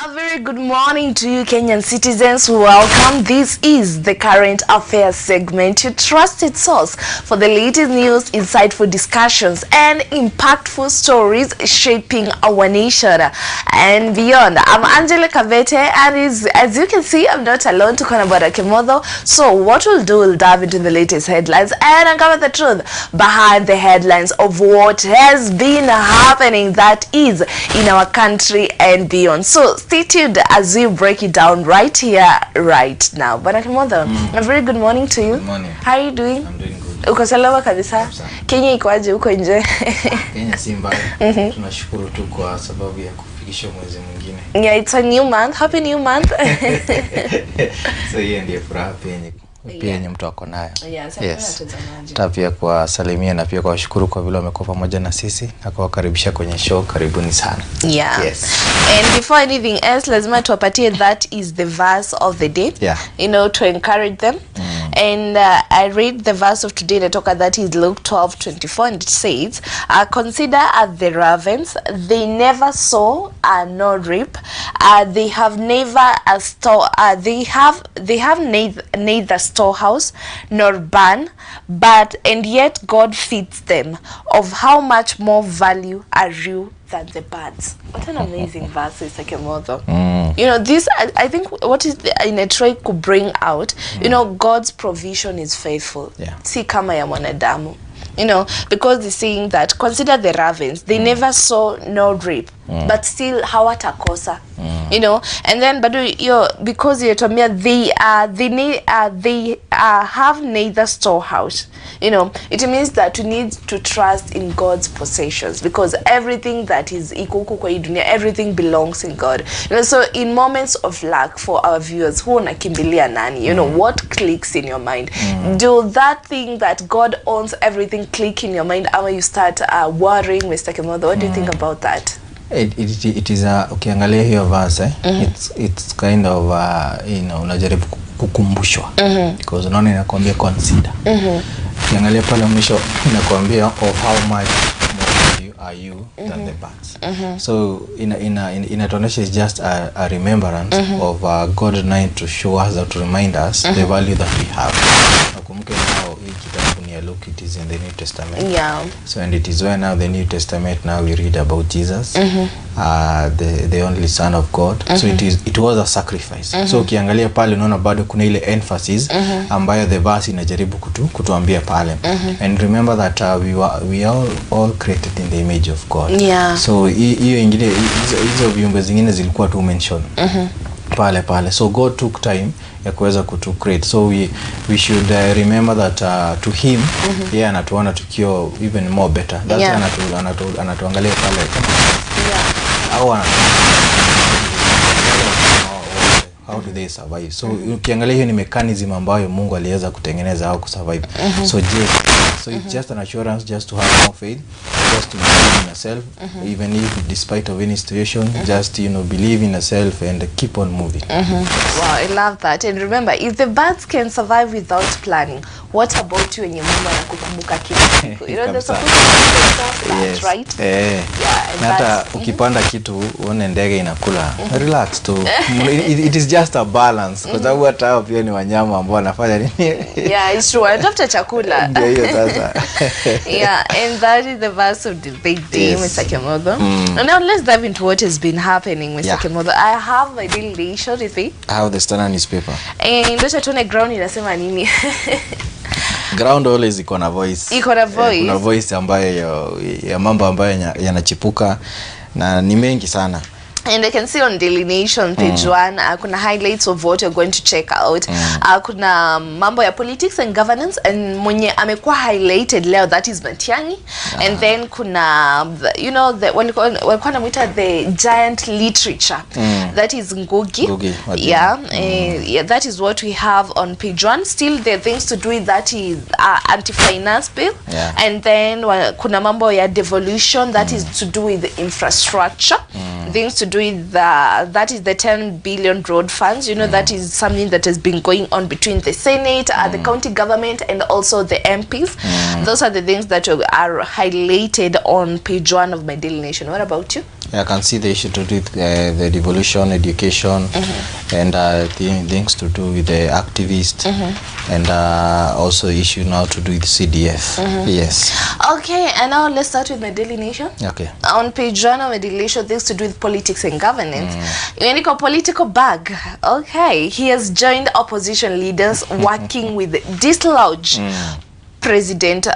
A very good morning to you, Kenyan citizens. Welcome. This is the Current Affairs segment, your trusted source for the latest news, insightful discussions, and impactful stories shaping our nation and beyond. I'm Angela Kabete, and as you can see, I'm not alone to about Kimotho. So what we'll do, we'll dive into the latest headlines and uncover the truth behind the headlines of what has been happening, that is, in our country and beyond. So stay tuned as we break it down right here, right now. Bwana Kimotho, a very good morning to you. Good morning. How are you doing? I'm doing good. Uko salama kabisa? Kenya iko aje huko nje? Kenya si mbaya. Tunashukuru tu kwa sababu ya kufikisha mwezi mwingine. Yeah, it's a new month. Happy new month. So hiyo ndiyo furaha pia yenye mtu ako nayo. Yes. Pia kwa salimia na pia kwa washukuru kwa vile wamekuwa pamoja na sisi na kuwakaribisha kwenye show. Karibuni sana. Yeah. Yes. And before anything else, lazima tuwapatie that is the verse of the day. Yeah. You know, to encourage them. And I read the verse of today, that is Luke 12:24, and it says, "Consider as the ravens; they never sow nor reap; they have never a store; they have neither storehouse nor barn, and yet God feeds them. Of how much more value are you than the birds?" What an amazing verse is, Kimotho. You know, this I think what is in a try to bring out, you know, God's provision is faithful. Yeah. Si kama ya mwanadamu. You know, because they're saying that consider the ravens, they never sow nor reap, but still hawatakosa. You know, and then but because you're talking they have neither storehouse. You know, it means that we need to trust in God's possessions, because everything that is everything belongs in God. You know, so in moments of lack, for our viewers who wanakimbilia nani, you know, what clicks in your mind? Do that thing that God owns everything click in your mind, or you start worrying, Mr. Kimotho? What do you think about that? It is ukiangalia hiyo verse, it's kind of you know, unajaribu kukumbushwa, because unaona inakwambia consider. Ukiangalia pale mwisho inakwambia of how much more are you than the birds. So inatuonyesha is just a remembrance of God trying to show us, or to remind us the value that we have. Nakumbuke now hii kitabu ni Luke, it is in the New Testament. Yeah. So and it is where now the New Testament, now we read about Jesus, the only Son of God. So it was a sacrifice. So ukiangalia pale unaona bado kuna ile emphasis ambayo the verse inajaribu kutuambia pale. And remember that we are all created in the image of God. Yeah. So hiyo ingine hizo viumbe zingine zilikuwa tu mention pale. So God took time ya kuweza create. So we should remember that to him, yeah, anatuona tukio even more better. That's anatuangalia pale. Yeah. How do they survive? So ukiangalia hiyo ni mechanism ambayo Mungu aliweza kutengeneza au kusurvive. So it's just an assurance, just to have more faith, just to believe in yourself, even if despite of any situation, just, you know, believe in yourself and keep on moving. Wow, I love that. And remember, if the birds can survive without planning, what about you when your mama anakukumbuka kitu? You know, there's supposed to be that, right? Yeah. Nata ukipanda kitu uone ndege inakula. Relax too. It is just a balance, kwa sababu hata hao pia ni wanyama ambao wanafanya nini? Yeah, it's true. Anatafuta chakula. Ndio hiyo sasa. Yeah, and that is the verse of the big day, Mr. Kimotho. And now let's dive into what has been happening, Mr. Kimotho. I have my daily nation with me. I have the Standard newspaper. And ndio tuone ground inasema nini. Ground always iko na voice. Iko na voice. Kuna voice ambayo ya mambo ambayo yanachipuka na ni mengi sana. And I can see on Daily Nation page 1, kuna highlights of what you're going to check out. Kuna mambo ya politics and governance, and mwenye amekuwa highlighted leo, that is Matiang'i. And then kuna, you know, walikuwa namuita the giant literature, that is Ngugi. Yeah, that is what we have on page 1. Still there are things to do with that is anti-finance bill. And then kuna mambo ya devolution, that is to do with the infrastructure. Things to do with that is the 10 billion road funds. You know, that is something that has been going on between the Senate, the county government, and also the MPs. Those are the things that are highlighted on page 1 of my Daily Nation. What about you? I can see the issue to do with the devolution, education, and things to do with the activists, and also issue now to do with CDF. Yes. Okay, and now let's start with my Daily Nation. Okay. On page 1 of my Daily Nation, things to do with politics and governance. Unique political bag. Okay, he has joined opposition leaders working with dislodged President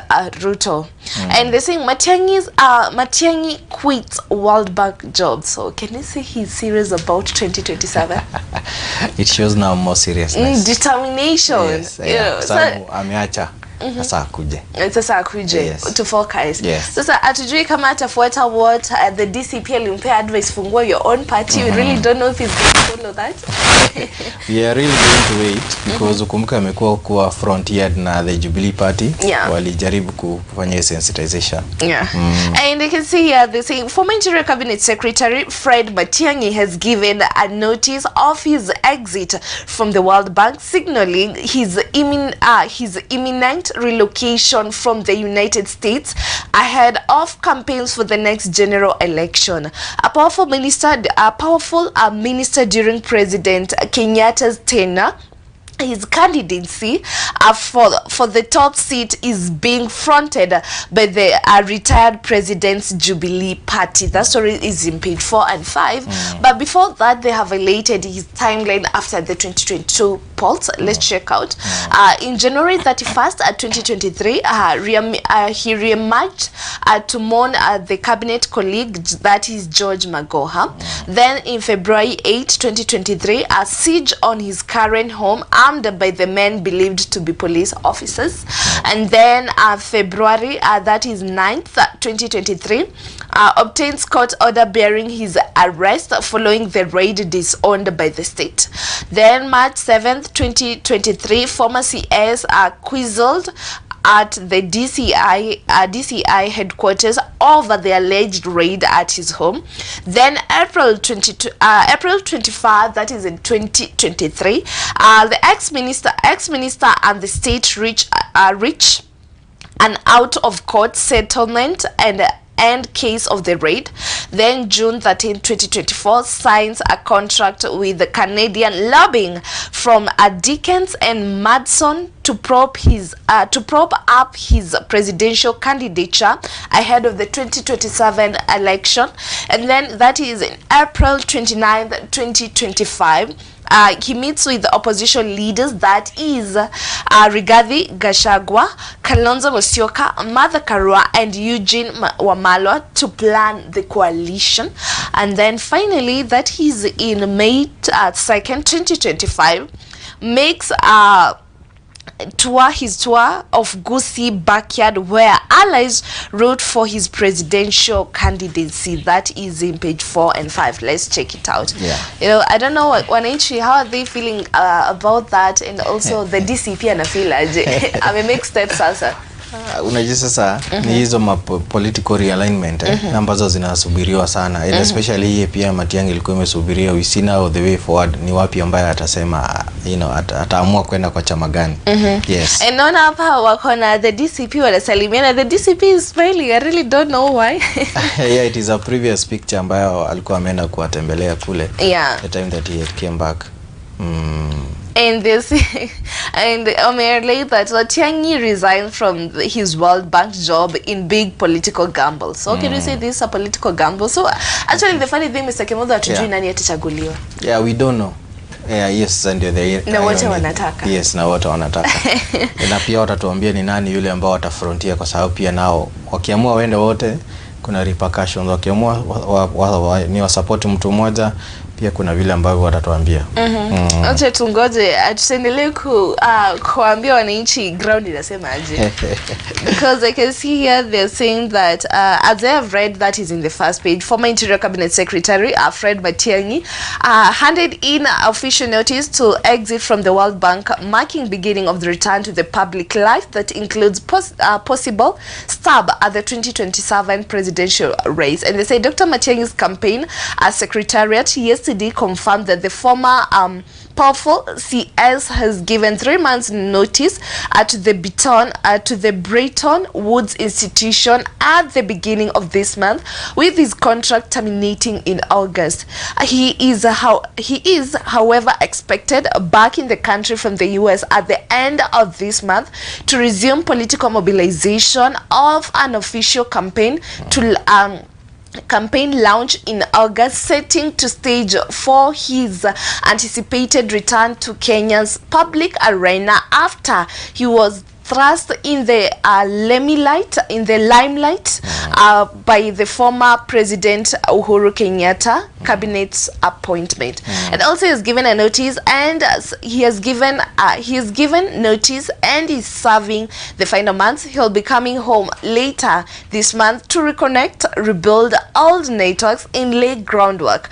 Ruto. And they're saying Matiang'i quits World Bank job. So can you say he's serious about 2027? It shows now more seriousness. Determination. Yes, yeah. So, ameacha. Sasa akuje. Sasa akuje. Yes. To focus. Yes. Sasa atujui kama atafuata what the DCP alimpea advice, fungua your own party. We really don't know if he's going to follow that. We are really going to wait because ukumbuka amekuwa kuwa frontiered na the Jubilee Party. Walijaribu kufanya sensitization. And you can see here they say former Interior Cabinet Secretary Fred Matiang'i has given a notice of his exit from the World Bank, signaling his imminent relocation from the United States ahead of campaigns for the next general election. A powerful minister during President Kenyatta's tenure, his candidacy for the top seat is being fronted by the retired president's Jubilee Party. That story is in page 4 and 5. But before that, they have highlighted his timeline after the 2022 polls. Let's check out. In January 31st, 2023, he re-emerged to mourn the cabinet colleague, that is George Magoha. Then in February 8, 2023, a siege on his current home by the men believed to be police officers. And then February, that is 9th, 2023, obtains court order bearing his arrest following the raid disowned by the state. Then March 7th, 2023, former CS quizzled at the DCI headquarters over the alleged raid at his home. Then April 25, that is in 2023, the ex-minister and the state reach an out-of-court settlement and end case of the raid. Then June 13, 2024, signs a contract with the Canadian lobbying from Dickens and Madson to prop up his presidential candidature ahead of the 2027 election. And then that is in April 29, 2025. He meets with the opposition leaders, that is Rigathi Gachagua, Kalonzo Musyoka, Martha Karua, and Eugene Wamalwa to plan the coalition. And then finally, that is in May 2nd, 2025, makes his tour of Gusii backyard, where allies wrote for his presidential candidacy. That is in page 4 and 5. Let's check it out. You know, I don't know wananchi, how are they feeling about that, and also the DCP anafeel aje. Ame make steps sasa. Unajua sasa ni hizo political realignment ambazo zinasubiriwa sana, and especially hii pia Matiang'i ilikuwa imesubiria. We see now the way forward, ni wapi ambaye atasema ataamua kwenda kwa chama gani. Yes. And naona hapa wako na the DCP wanasalimiana. The DCP is smiling. I really don't know why. Yeah, it is a previous picture ambayo alikuwa ameenda kuwatembelea kule. The time that he came back. And this, and later that Matiang'i resigned from his World Bank job in big political gamble. So can you say this is a political gamble? So actually the funny thing, Mr. Kimotho, atujui nani atachaguliwa. Yeah, we don't know. Yes, ndio the na wote wanataka. Yes, na wote wanataka. Na pia watatuambia ni nani yule ambao watafrontia, kwa sababu pia nao wakiamua waende wote kuna repercussions. Wakiamua ni support mtu mmoja, pia kuna vile ambavyo watatuambia. Acha tungoje, atuendelee kuambia wananchi ground inasema aje. Because I can see here they're saying that as I have read, that is in the first page, former Interior Cabinet Secretary Fred Matiang'i handed in official notice to exit from the World Bank, marking beginning of the return to the public life that includes possible stab at the 2027 presidential race. And they say Dr. Matiang'i's campaign secretariat yesterday NCD confirmed that the former powerful CS has given 3 months notice to the Bretton Woods institution at the beginning of this month, with his contract terminating in August. He is, however, expected back in the country from the US at the end of this month to resume political mobilization of an official campaign to campaign launch in August, setting to stage for his anticipated return to Kenya's public arena after he was thrust in the limelight by the former President Uhuru Kenyatta cabinet's appointment. And also he has given a notice, and he has given notice and is serving the final month. He'll be coming home later this month to reconnect, rebuild old networks, and lay groundwork,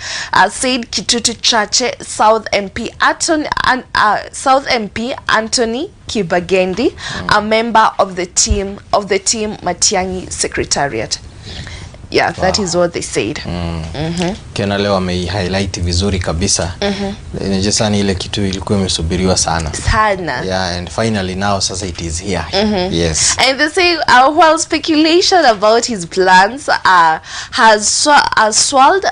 said Kitutu Chache South MP Anthony Kibagendi, a member of the team Matiang'i Secretariat. Yeah, that is what they said. Kiona leo wamei-highlight vizuri kabisa. Inajesa ni ile kitu ilikuwa imesubiriwa sana. Yeah, and finally now sasa it is here. Yes. And they say while speculation about his plans has swelled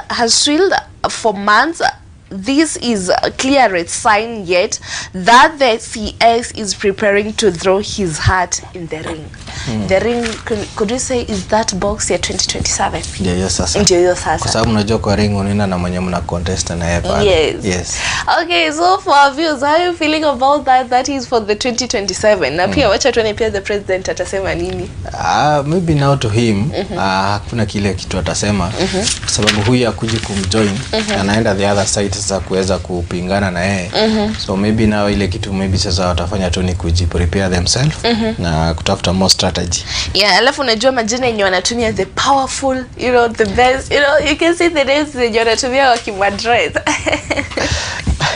for months, this is a clear sign yet that the CS is preparing to throw his heart in the ring. The ring, could you say, is that box ya 2027? Ndio sasa. Ndio sasa. Kwa sababu unajua kwa ring unaenda na mwenye mna contest na yeye pale. Yes. Yes. Okay, so for our views, how are you feeling about that? That is for the 2027. Na pia wacha tuone pia the president atasema nini. Maybe now to him hakuna kile kitu atasema, sababu huyu akuji kumjoin, anaenda the other side sasa kuweza kupingana na yeye. So maybe now ile kitu maybe sasa watafanya tu ni kujiprepare themselves na kutafuta more strategy. Yeah, alafu unajua majina yenye wanatumia the powerful, you know, the best, you know, you can see the names yenye wanatumia wakimadress.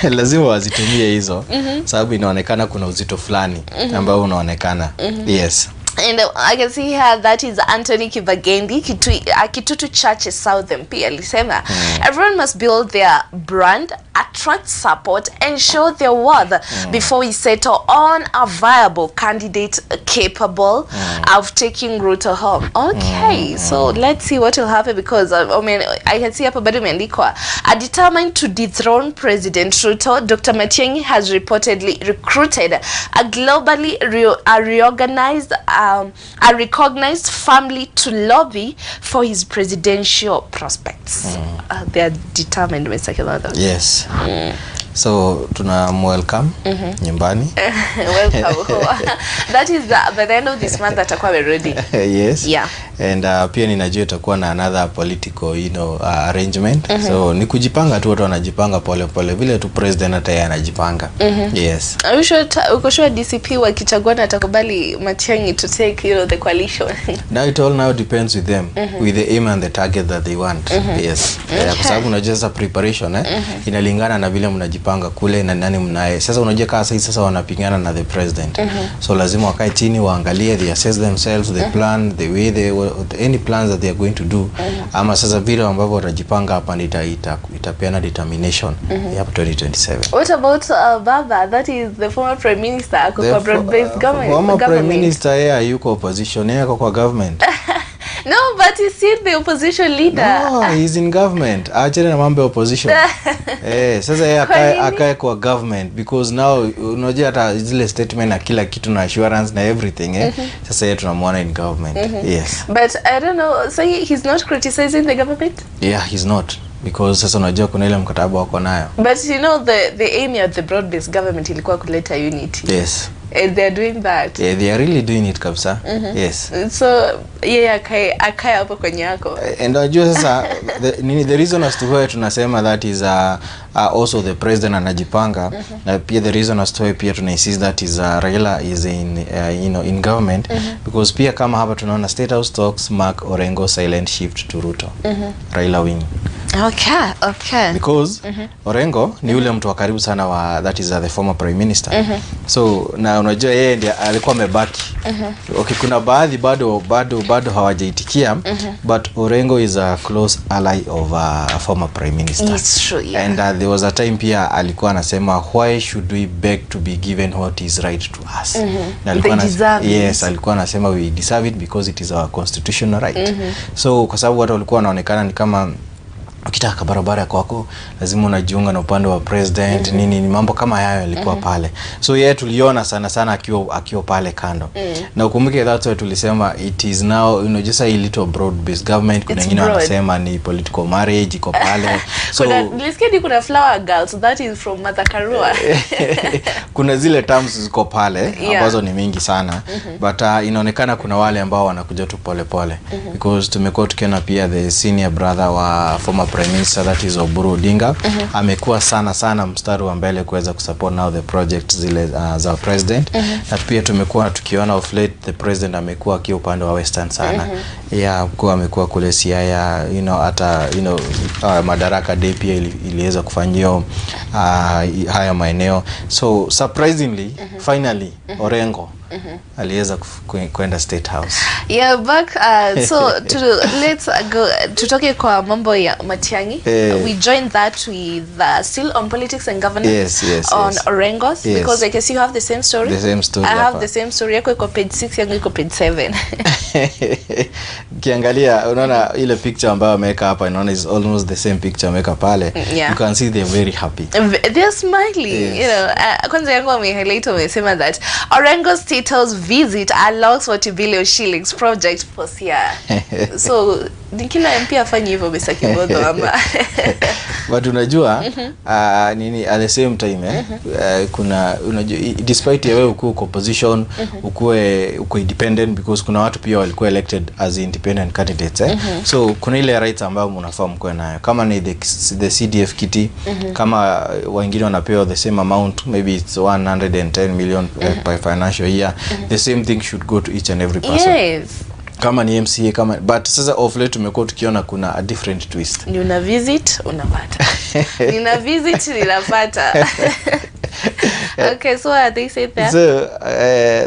Lazima wazitumie hizo sababu inaonekana kuna uzito fulani ambao unaonekana. Yes. And I can see here that is Anthony Kibagendi, Kitutu Chache South MP. Alisema everyone must build their brand, attract support, and show their worth before we settle on a viable candidate capable of taking Ruto home. Okay, so let's see what will happen, because I mean, I can see hapa bado imeandikwa, determined to dethrone President Ruto, Dr. Matiang'i has reportedly recruited a globally reorganized a recognized family to lobby for his presidential prospects. They are determined, Mr. Kimotho. Yes. So tuna welcome nyumbani. Welcome. That is by the end of this month atakuwa ready. Yes. Yeah. And pia ninajua itakuwa na another political, you know, arrangement. So ni kujipanga tu, watu wanajipanga pole pole vile tu president hata yeye anajipanga. Yes. Are you sure DCP wakichagua na atakubali Matiang'i to take, you know, the coalition? Now it all now depends with them, with the aim and the target that they want. Yes. Kwa sababu unajua preparation inalingana na vile mnajipanga kule na nani mnaye. Sasa unajua kama sasa wanapingana na the president. So lazima wakae chini waangalie, they assess themselves, the plan, the way they any plans that they are going to do. Ama sasa vile ambavyo watajipanga hapa itapeana determination ya 2027. What about Baba? That is the former prime minister kwa broad-based government. Former prime minister yeye yuko opposition, yeye kwa government. No, but he's still the opposition leader. No, he's in government. Achana na mambo ya opposition. Sasa yeye akae kwa government, because now unajua hata zile statement na kila kitu na assurance na everything sasa yeye tunamwona in government. Yes. But I don't know, so he's not criticizing the government? Yeah, he's not, because sasa unajua kuna ile mkataba wako nayo. But you know the aim of the broad-based government ilikuwa kuleta unity. Yes. And they're doing that. Yeah, they are really doing it kabisa. Yes. So yeah, akae hapo kwenye yako. And unajua sasa the reason as to why tunasema that is also the president anajipanga, na pia the reason as to why pia tuna insist that is Raila is in you know, in government, because pia kama hapa tunaona State House talks mark Orengo silent shift to Ruto. Raila win. Okay. Because Orengo ni yule mtu wa karibu sana wa that is the former prime minister. So na unajua yeye ndiye alikuwa amebaki. Okay, kuna baadhi bado hawajaitikia, but Orengo is a close ally of a former prime minister. It's true, yeah. And there was a time pia alikuwa anasema, why should we beg to be given what is right to us? Alikuwa anasema we deserve it because it is our constitutional right. So kwa sababu watu walikuwa wanaonekana ni kama ukitaka barabara kwako lazima unajiunga na upande wa president, nini mambo kama hayo yalikuwa pale. So yeye tuliona sana akiwa pale kando. Na ukumbuke that's why tulisema it is now just a little broad based government. Kuna wengine wanasema ni political marriage iko pale. So nilisikia kuna flower girls, so that is from Matakarua. Kuna zile terms ziko pale ambazo ni mingi sana. But inaonekana kuna wale ambao wanakuja tu pole because tumekuwa tukiona pia the senior brother wa former prime minister, that is Oburu Odinga, amekuwa sana mstari wa mbele kuweza kusupport now the project zile za president. Na pia tumekuwa tukiona of late the president amekuwa akiwa upande wa western sana. Kwa amekuwa kule Siaya, hata Madaraka Day pia iliweza kufanyio haya maeneo. So surprisingly finally Orengo aliweza kwenda State House. Back so let's go tutoke kwa mambo ya Matiang'i. We joined that with still on politics and governance. On Orengos, because I guess you have the same story. I have the same story. Yako iko page 6, yangu iko page 7. Kiangalia unaona ile picture ambayo ameweka hapa, unaona is almost the same picture ameweka pale. You can see they're very happy. They're smiling. Kwanza yangu highlight amesema that Orengo State House visit unlocks 40 billion shillings project for Siaya. So kila MP afanye hivyo Mr. Kimotho ama. But unajua nini at the same time kuna unajua despite wewe uko opposition, uko independent, because kuna watu pia walikuwa elected as independent candidates. So kuna ile rights ambayo mnafaa mko nayo, kama ni the CDF kitty, kama wengine wanapewa the same amount, maybe it's 110 million per financial year, the same thing should go to each and every person. Kama ni MCA kama, but sasa of late tumekuwa tukiona kuna a different twist. Ni una visit unapata. Nina visit ninapata. Okay, so they said that. So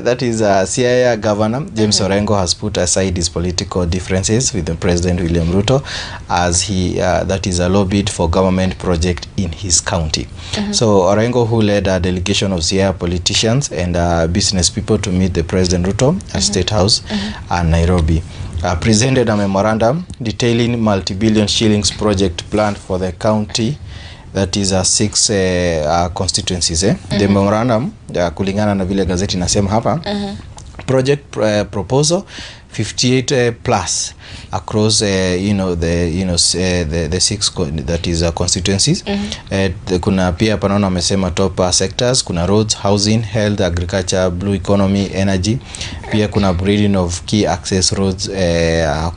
that is Siaya Governor James Orengo has put aside his political differences with the President William Ruto as he that is a lobbied for government project in his county. So Orengo, who led a delegation of Siaya politicians and business people to meet the President Ruto at State House and Nairobi, presented a memorandum detailing multi-billion shillings project planned for the county, that is 6 constituencies. The memorandum kulingana na vile gazeti nasema hapa, project proposal 58 plus across the 6 that is constituencies. Kuna pia panaona wamesema top sectors, kuna roads, housing, health, agriculture, blue economy, energy. Pia kuna upgrading of key access roads,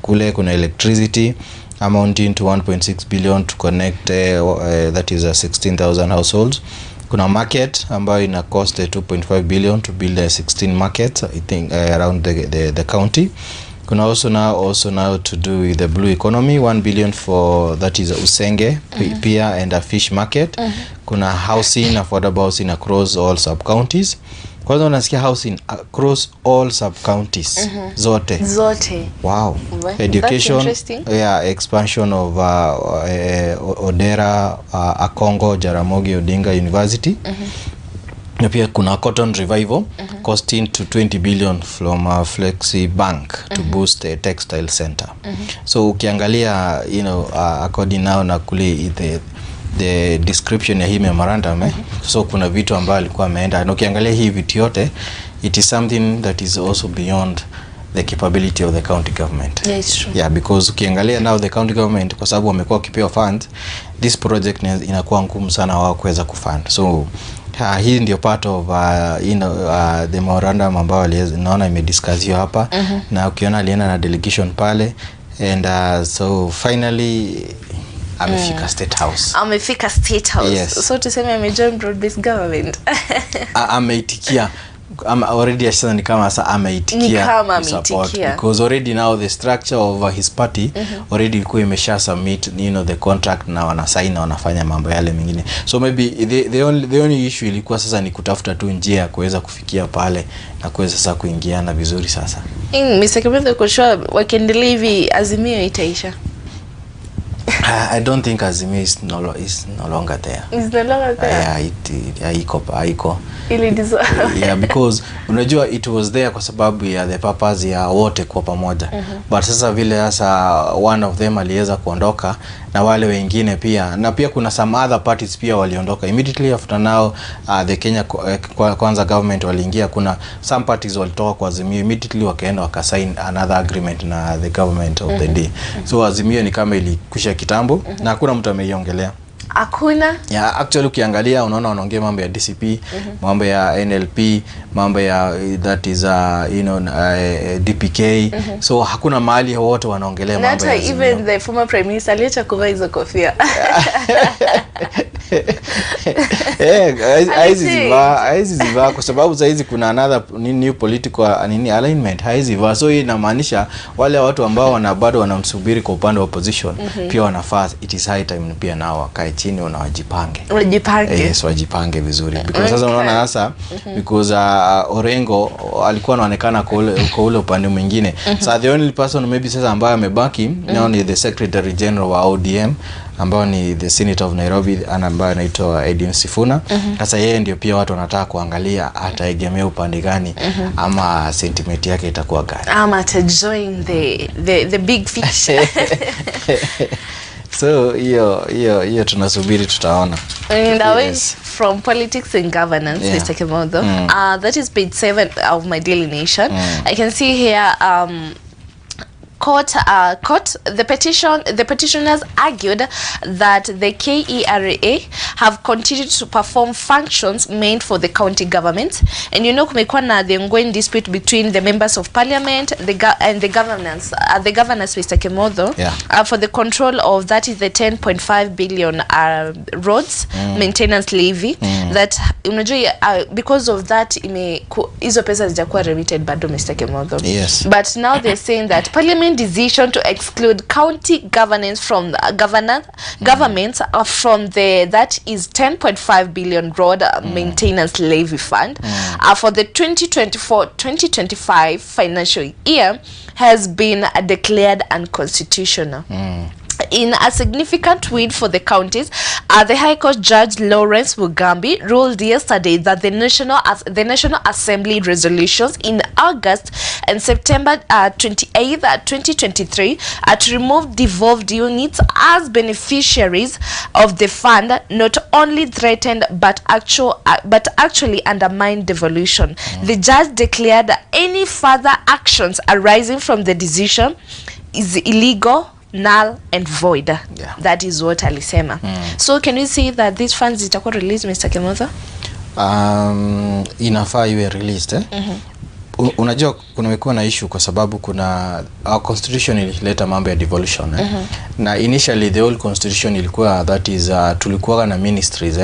kule kuna electricity amounting to 1.6 billion to connect that is 16,000 households. Kuna market ambayo ina cost 2.5 billion to build 16 markets, I think around the county. Kuna also now to do with the blue economy, 1 billion for that is Usenge pia and a fish market. Kuna housing, affordable housing across all sub counties. Kwanza unasikia housing across all sub counties zote. Wow. Education, expansion of Odera, Akongo, Jaramogi Odinga University. Na pia kuna cotton revival costing to 20 billion from Flexi Bank to boost a textile center. So ukiangalia according now na kule the description ya hii memorandum so kuna vitu ambayo alikuwa ameenda, na ukiangalia hii vitu yote, it is something that is also beyond the capability of the county government. Because ukiangalia now the county government, kwa sababu wamekuwa kipewa funds, this project inakuwa ngumu sana wao kuweza kufund. So hii ndio part of the memorandum ambayo naona imediscussiwa hapa, na ukiona alienda na delegation pale, and so finally amefika State House. Yes. So tuseme amejoin broad based government. Ameitikia already sasa ni kama sasa ameitikia support, because already now the structure of his party already ilikuwa imesha submit the contract na wanasign na wanafanya mambo yale mengine. So maybe the only issue ilikuwa sasa ni kutafuta tu njia ya kuweza kufikia pale na kuweza sasa kuingiana vizuri sasa. Mr. Kimotho, kwa sure wakiendelea hivi Azimio itaisha? I don't think Azimio is no longer there. It's no longer there. Haiko. Yeah, because unajua it was there kwa sababu ya the purpose ya wote kwa pamoja. But sasa vile sasa one of them aliweza kuondoka na wale wengine pia, na pia kuna some other parties pia waliondoka immediately after now. The Kenya kwanza government waliingia, kuna some parties walitoka kwa Azimio immediately wakaenda wakasign another agreement na the government of the day. So Azimio ni kama ilikusha kitambo na hakuna mtu ameiongelea. Hakuna? Yeah, actually ukiangalia unaona wanaongea mambo ya DCP, mambo ya NLP, mambo ya that is DPK. So hakuna mahali wote wanaongelea mambo ya Azimio. Even the former prime minister aliacha kuvaa hizo kofia. Haizi ziva kwa sababu saizi kuna another new political alignment. Haizi ziva, so hii inamaanisha wale watu ambao bado wanamsubiri kwa upande wa opposition pia wanafaa, it is high time pia nao wakae chini wajipange. Yes, wajipange vizuri, because sasa unaona sasa because Orengo alikuwa anaonekana kwa ule upande mwingine. So the only person maybe sasa ambaye amebaki now ni the Secretary General wa ODM ambao ni the Senator of Nairobi ambaye anaitwa Edwin Sifuna. Sasa yeye ndio pia watu wanataka kuangalia ataegemea upande gani ama sentiment yake itakuwa gani, ama to join the big fish. So hiyo tunasubiri tutaona. And away from politics and governance, Mr. Kimotho, that is page 7 of my Daily Nation. I can see here the petitioners argued that the KERA have continued to perform functions meant for the county government, and kumekuwa na the ongoing dispute between the members of parliament and the governors, Mr. Kimotho, for the control of that is the 10.5 billion roads maintenance levy that because of that hizo pesa zijakuwa remitted bado, Mr. Kimotho. Yes. But now they're saying that parliament decision to exclude county governance from governments from that is 10.5 billion road maintenance levy fund for the 2024-2025 financial year has been declared unconstitutional. In a significant win for the counties, the High Court Judge Lawrence Mugambi ruled yesterday that the National Assembly resolutions in August and September 28, 2023 to remove devolved units as beneficiaries of the fund not only threatened but actually undermined devolution. The judge declared that any further actions arising from the decision is illegal, null and void. That is what alisema. So can you see that these funds zitakuwa released, Mr. Kimotho? Inafaa iwe released unajua kumekuwa na issue kwa sababu kuna our constitution ilileta mambo ya devolution na initially the old constitution ilikuwa that is tulikuwa na ministries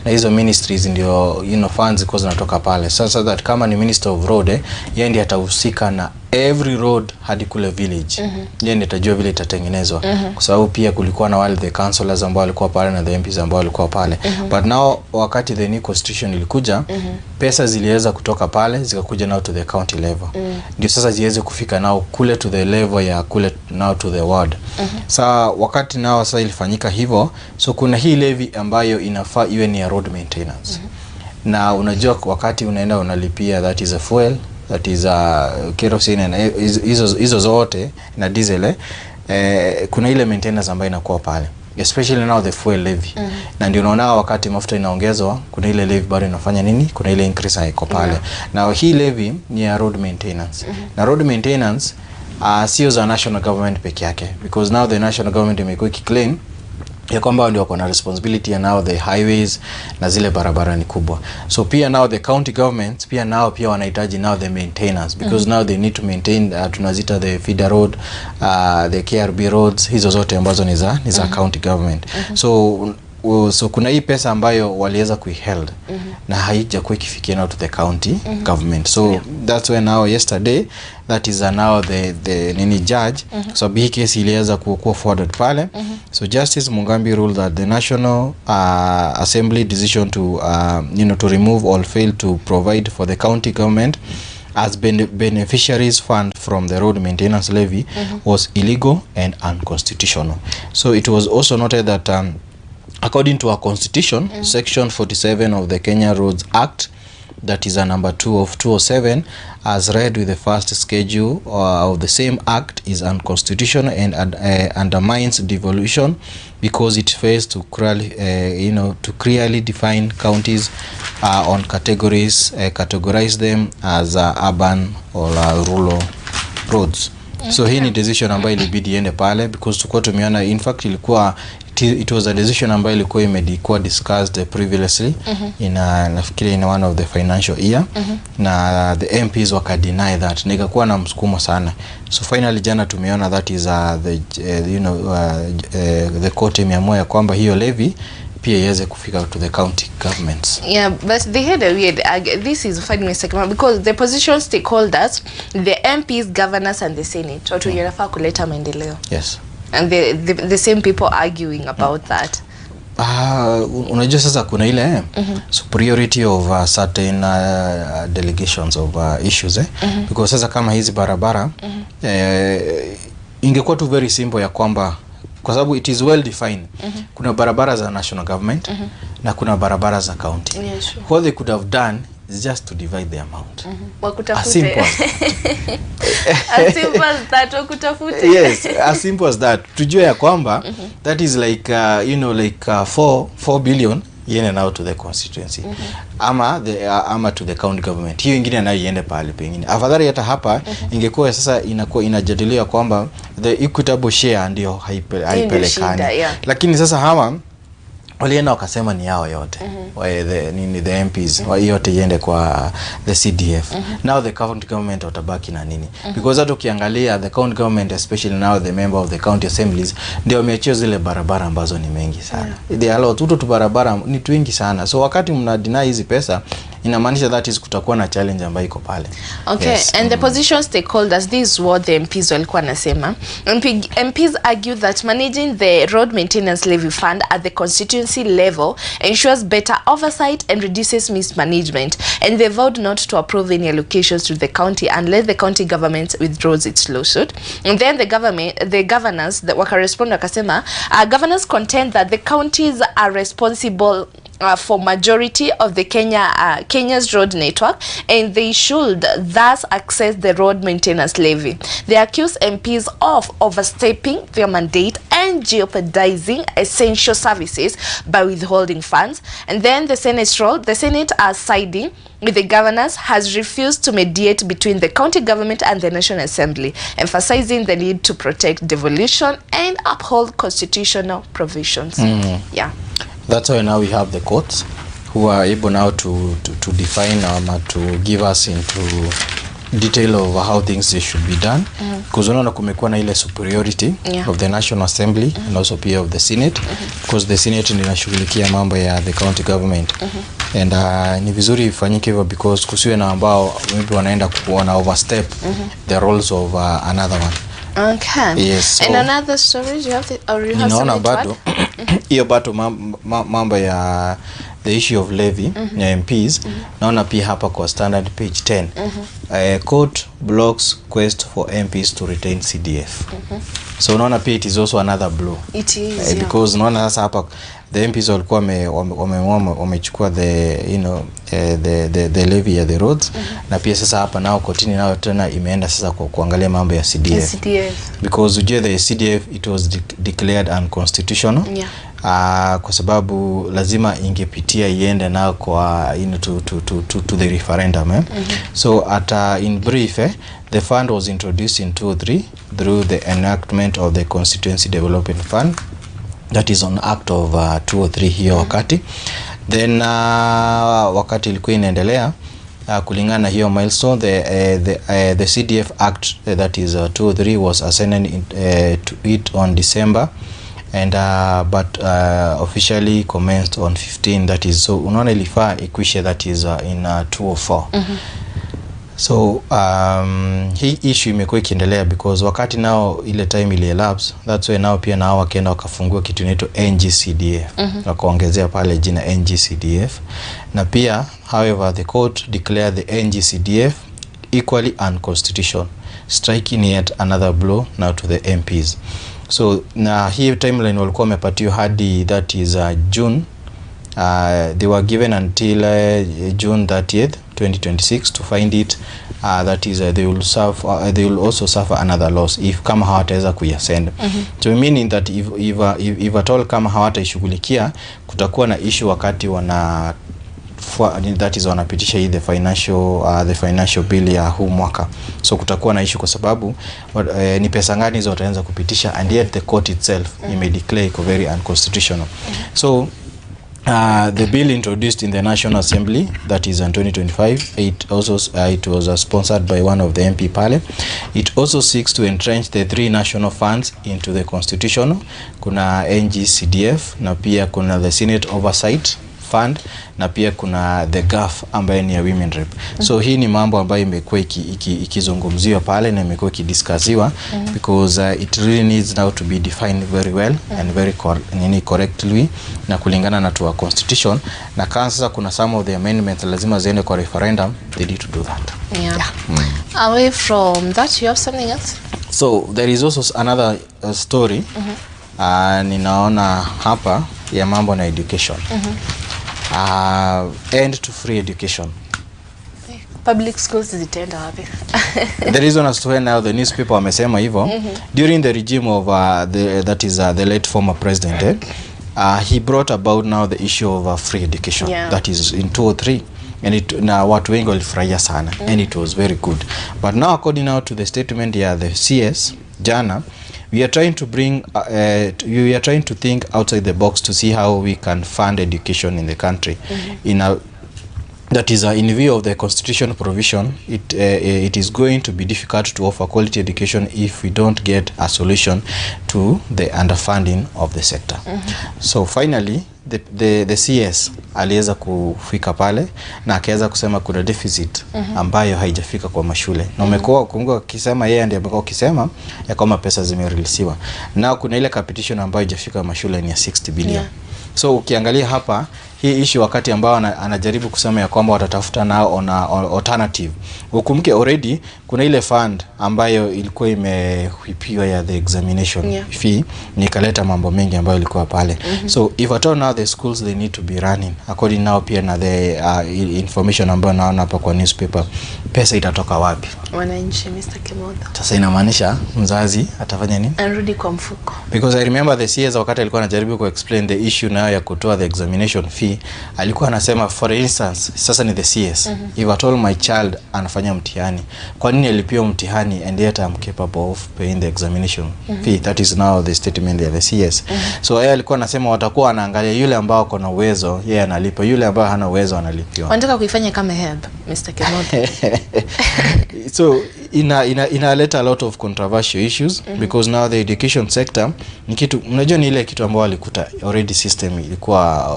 na hizo ministries ndio funds kwa zinatoka pale. Sasa that kama ni minister of road yeye ndiye atahusika na every road hadi kule village. Yeye ndiye atajua vile itatengenezwa kwa sababu pia kulikuwa na wale the councillors ambao walikuwa pale na the MPs ambao walikuwa pale. But now wakati the new constitution ilikuja pesa ziliweza kutoka pale zikakuja now to the county level. Ndio sasa ziweze kufika now kule to the level ya kule now to the ward. Sasa wakati now sasa ilifanyika hivyo, so kuna hii levy ambayo inafaa iwe ni ya road maintenance. Na unajua wakati unaenda unalipia that is a fuel, that is kerosene na hizo zote na diesel kuna ile maintenance ambayo inakuwa pale, especially now the fuel levy. Na ndio unaona wakati mafuta inaongezwa kuna ile levy bado inafanya nini, kuna ile increase haiko pale. Na hii levy ni ya road maintenance. Na road maintenance sio za national government peke yake, because now the national government imekuwa ikiclaim ya kwamba ndio wako na responsibility ya now the highways na zile barabara ni kubwa. So pia now the county governments pia wanahitaji now the maintenance, because now they need to maintain tunazita the feeder road, the KRB roads, hizo zote ambazo ni za county government. So so kuna hii pesa ambayo waliweza kuiheld na haijakuwa ikifikia now to the county government. So that's why now yesterday that is now the nini judge so hii case iliweza kuwa forwarded pale. So Justice Mugambi ruled that the National Assembly decision to to remove or fail to provide for the county government as beneficiaries fund from the road maintenance levy was illegal and unconstitutional. So it was also noted that according to our constitution, section 47 of the Kenya Roads Act, that is a number 2 of 207, as read with the first schedule of the same act, is unconstitutional and undermines devolution because it fails to clearly define counties on categories, categorize them as urban or rural roads. So hii ni decision ambayo ilibidi iende pale because tulikuwa tumeona, in fact it was a decision ambayo ilikuwa imekuwa discussed previously nafikiri in one of the financial year na the MPs wakadeny that, nikakuwa na msukumo sana. So finally jana tumeona that is the court imeamua kwamba hiyo levy pia iweze kufika to the county governments. Yeah, but they had a weird this is funny second because the position stakeholders, the MPs, governors and the Senate watu wanafaa kuleta maendeleo. Yes. And the same people arguing about that. Unajua sasa kuna ile superiority of certain delegations of issues because sasa kama hizi barabara ingekuwa tu very simple ya kwamba kwa sababu it is well defined. Kuna barabara za national government na kuna barabara za county. Yeah, sure. What they could have done is just to divide the amount. As simple as simple as that, wakutafute. Yes, as simple as that. Tujue ya kwamba that is like 4 billion yene now to the constituency. Ama to the county government. Hiyo ingine nayo iende pale pengine. Afadhali hata hapa ingekuwa sasa inakuwa inajadiliwa kwamba the equitable share ndio haipelekani. Lakini sasa hawa walienda wakasema ni yao yote. The MPs yote iende kwa the CDF. Now the county government watabaki na nini? Because hata ukiangalia the county government, especially now the member of the county assemblies, ndio wameachia zile barabara ambazo ni mengi sana. They allow tu barabara ni twingi sana. So wakati mna deny hizi pesa inamaanisha that is kutakuwa na challenge ambayo iko pale. Okay, yes. And the position stakeholders, this is what the MPs walikuwa nasema. MPs argue that managing the road maintenance levy fund at the constituency level ensures better oversight and reduces mismanagement, and they vowed not to approve any allocations to the county unless the county government withdraws its lawsuit. And then the governors that were correspond wakasema, governors contend that the counties are responsible for majority of the Kenya's road network, and they should thus access the road maintenance levy. They accuse MPs of overstepping their mandate and jeopardizing essential services by withholding funds. And then the Senate siding with the governors has refused to mediate between the county government and the National Assembly, emphasizing the need to protect devolution and uphold constitutional provisions. Yeah. That's why now we have the courts who are able now to define to give us into detail of how things they should be done. Because unaona kumekuwa na ile superiority of the National Assembly and also pia of the Senate, because the Senate ndio inashughulikia mambo ya the county government. And ni vizuri ifanyike hivyo because kusiwe na ambao maybe wanaenda kuona overstep the roles of another one. Okay. Yes. And another story you have something bado hiyo bado mambo ya the issue of levy ya MPs. Naona pia hapa kwa standard page 10 court blocks quest for MPs to retain CDF. So unaona pia it is also another blow. It is because unaona sasa hapa the MPs walikuwa wamechukua the the levy ya the roads na pia sasa hapa nao kotini nao tena imeenda sasa kuangalia mambo ya CDF. Because ujue the CDF it was declared unconstitutional. Kwa sababu lazima ingepitia iende nao kwa to the referendum. So in brief the fund was introduced in 2003 through the enactment of the Constituency Development Fund, that is on act of 203 hiyo wakati. Then wakati ilikuwa inaendelea kulingana na hiyo milestone the CDF Act that is 203 was assigned to it on December and but officially commenced on 15, that is, so unaona ilifaa ikwishe, that is in 2004. So hii issue imekuwa ikiendelea because wakati nao ile time ile elapse, that's why nao pia nao wakaenda wakafungua kitu inaitwa NGCDF, wakaongezea pale jina NGCDF, na pia however the court declared the NGCDF equally unconstitutional, striking yet another blow now to the MPs. So na hii timeline walikuwa wamepatiwa hadi, that is June, they were given until June 30th 2026 to find it, that is they will also suffer another loss if kama hawataweza kuyasend. So meaning that if at all kama hawataishughulikia, kutakuwa na issue wakati wana that is wanapitisha hii the financial bill ya huu mwaka. So kutakuwa na issue kwa sababu ni pesa ngani hizo wataanza kupitisha, and yet the court itself may declare it very unconstitutional. So the bill introduced in the National Assembly, that is in 2025, it was sponsored by one of the MP pale. It also seeks to entrench the 3 national funds into the constitutional. Kuna NGCDF, na pia kuna the Senate Oversight Fund, na pia kuna the GAF ambaye ni ya women rep. So hii ni mambo ambayo imekuwa ikizungumziwa pale na imekuwa ikidiscussiwa because it really needs now to be defined very well and very correctly na kulingana na our constitution, na kama sasa kuna some of the amendments lazima ziende kwa referendum, they need to do that. Away from that, you have something else? So there is also another story ninaona hapa ya mambo na education. End to free education. Public schools zitaenda wapi? The reason as to why now the newspaper wamesema hivyo, during the regime of the late former president, he brought about now the issue of free education, that is in 2003, and na watu wengi walifurahia sana, and it was very good. But now according now to the statement the CS jana, we are trying to think outside the box to see how we can fund education in the country. That is in view of the constitutional provision, it is going to be difficult to offer quality education if we don't get a solution to the underfunding of the sector. So finally the CS aliweza kufika pale na akaweza kusema kuna deficit ambayo haijafika kwa mashule, na umekuwa kungo akisema yeye ndiye amekuwa akisema ya kama pesa zimereleasiwa, na kuna ile capitation ambayo haijafika mashule ni ya 60 billion. So ukiangalia hapa hii issue wakati ambao anajaribu kusema ya kwamba watatafuta nao on alternative, ukumbuke already kuna ile fund ambayo ilikuwa imehipiwa ya the examination fee, nikaleta mambo mengi ambayo ilikuwa pale. So if at all now the schools they need to be running according now pia na the information ambayo naona hapa kwa newspaper, pesa itatoka wapi? Wananchi, Mr. Kimotho. Sasa inamaanisha mzazi atafanya nini? Arudi kwa mfuko. Because I remember the CS wakati alikuwa anajaribu ku explain the issue nayo ya kutoa the examination fee, alikuwa anasema for instance, sasa ni the CS, if at all my child anafanya mtihani, kwa nini alipiwa mtihani and yet I'm capable of paying the examination fee? That is now the statement of the CS. So yeye alikuwa anasema watakuwa wanaangalia yule ambao kuna uwezo yeye analipa, yule ambao hana uwezo analipiwa. Wanataka kuifanya kama help, Mr. Kimotho. So inaleta a lot of controversial issues because now the education sector ni kitu, unajua ni ile kitu ambao alikuta already system ilikuwa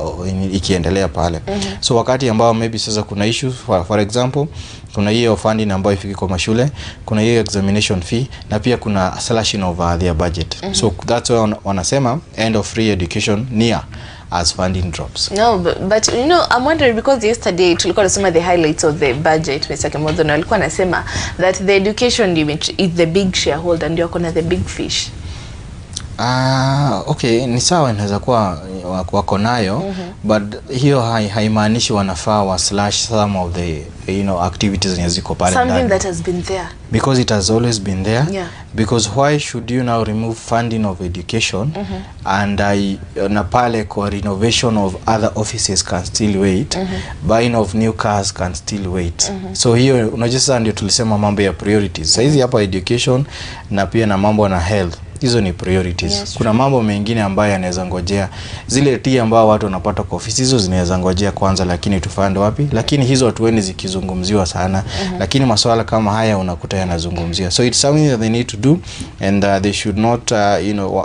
ikiendelea pale. So wakati ambao maybe sasa kuna issues, for example kuna hiyo funding ambayo ifiki kwa mashule, kuna hiyo examination fee, na pia kuna slashing of their budget. So that's why wanasema end of free education near as funding drops. No, but you know, I'm wondering because yesterday tulikuwa tunasema the highlights of the budget, Mr. Kimotho, na alikuwa anasema that the education is the big shareholder, ndio kuna the big fish. Okay, ni sawa, inaweza kuwa wako nayo, but hiyo haimaanishi wanafaa wa slash some of the activities zenye ziko pale ndani. Something that has been there. Because it has always been there. Because why should you now remove funding of education and na pale kwa renovation of other offices can still wait, buying of new cars can still wait. So hiyo unajua sasa ndio tulisema mambo ya priorities. Sasa hizi hapa education na pia na mambo na health hizo ni priorities. Yes, kuna mambo mengine ambayo yanaweza ngojea, zile tii ambao watu wanapata kwa ofisi hizo zinaweza ngojea kwanza, lakini tufande wapi, lakini hizo hatueni zikizungumziwa sana. Lakini masuala kama haya unakuta yanazungumziwa, so it's something that they need to do, and they should not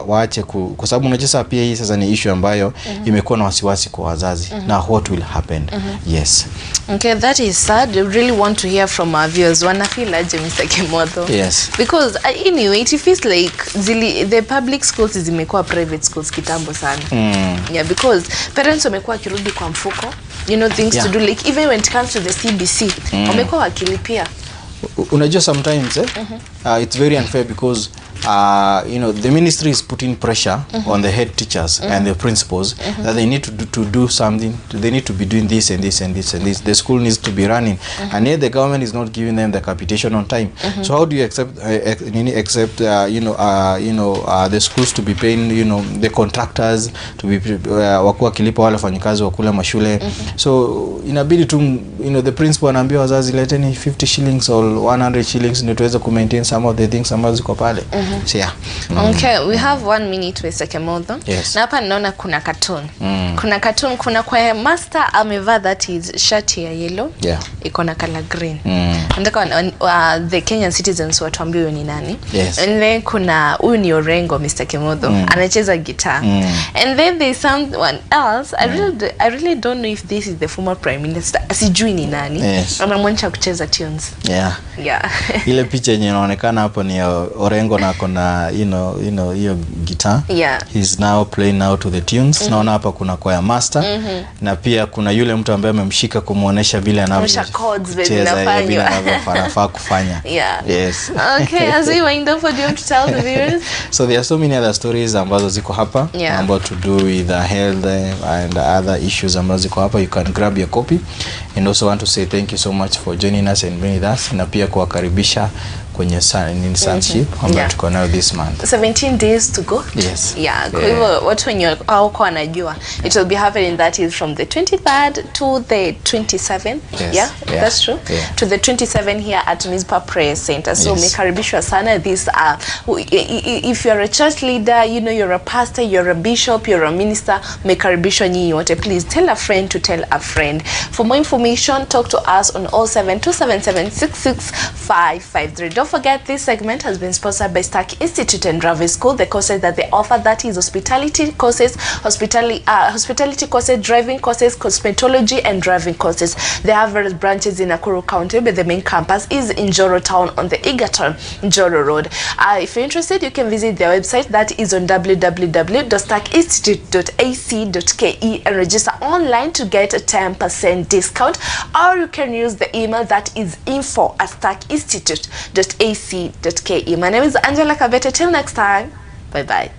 waache kwa sababu unajua pia hii sasa ni issue ambayo imekuwa na wasiwasi kwa wazazi na what will happen. Yes. Okay, that is sad. I really want to hear from our viewers. Wanna feel aje, Mr. Kimotho? Yes. Because anyway, it feels like the public schools zimekuwa private schools kitambo sana. Yeah, because parents wamekuwa kirudi kwa mfuko, you know, things to do, like even when it comes to the CBC, wamekuwa wakilipia. Unajua sometimes it's very unfair because you know, the ministry is putting pressure on the head teachers and the principals that they need to do something. They need to be doing this and this and this and this. The school needs to be running, and yet the government is not giving them the capitation on time. So how do you accept the schools to be paying, you know, the contractors to be wakuwa kilipa wale wafanyikazi wa kule mashule? So inabidi tu, you know, the principal anaambia wazazi leteni 50 shillings or 100 shillings ndio tuweze ku maintain some of the things ambazo ziko pale. So yeah. Okay, we have 1 minute, Mr. Kimotho. Yes. Na hapa naona kuna cartoon. Kuna cartoon, kuna kwa master amevaa that is shirt ya yellow. Yeah. Iko na color green. Nataka the Kenyan citizens watuambie ni nani. Yes. And then kuna huyu ni Orengo, Mr. Kimotho. Anacheza guitar. And then there's someone else. I really don't know if this is the former prime minister. Sijui ni nani. Yes. Anamwonyesha kucheza tunes. Yeah. Yeah. Ile picha yenye inaonekana hapo ni Orengo na kona hiyo guitar. Yeah. He's now playing now to the tunes. Naona hapa kuna choir master na pia kuna yule mtu ambaye amemshika kumuonesha vile anavyofaa kufanya. Yeah. Yes. Okay, as we wind up, what do you want to tell the viewers? So there are so many other stories ambazo ziko hapa about to do with health and other issues ambazo ziko hapa. You can grab your copy, and also want to say thank you so much for joining us and being with us, na pia kuwakaribisha kwenye sonship ambayo tuko nayo this month. 17 days to go. Yes. Yeah, kwa hivyo watu wenye hawako wanajua, it will be happening, that is from the 23rd to the 27th. Yes. Yeah, that's true. To the 27th here at Mizpah Prayer Center. So umekaribishwa sana. This if you're a church leader, you know, you're a pastor, you're a bishop, you're a minister, umekaribishwa nyinyi wote. Please tell a friend to tell a friend. For more information, talk to us on 0727766553. Don't forget, this segment has been sponsored by Stark Institute and Driving School. The courses that they offer, that is hospitality courses, hospitality courses, driving courses, cosmetology and driving courses. They have various branches in Nakuru County, but the main campus is in Njoro Town on the Egerton Njoro Road. If you're interested, you can visit their website, that is on www.starkinstitute.ac.ke, and register online to get a 10% discount, or you can use the email that is info@starkinstitute.ac.ke. My name is Angela Kabete. Till next time, bye bye.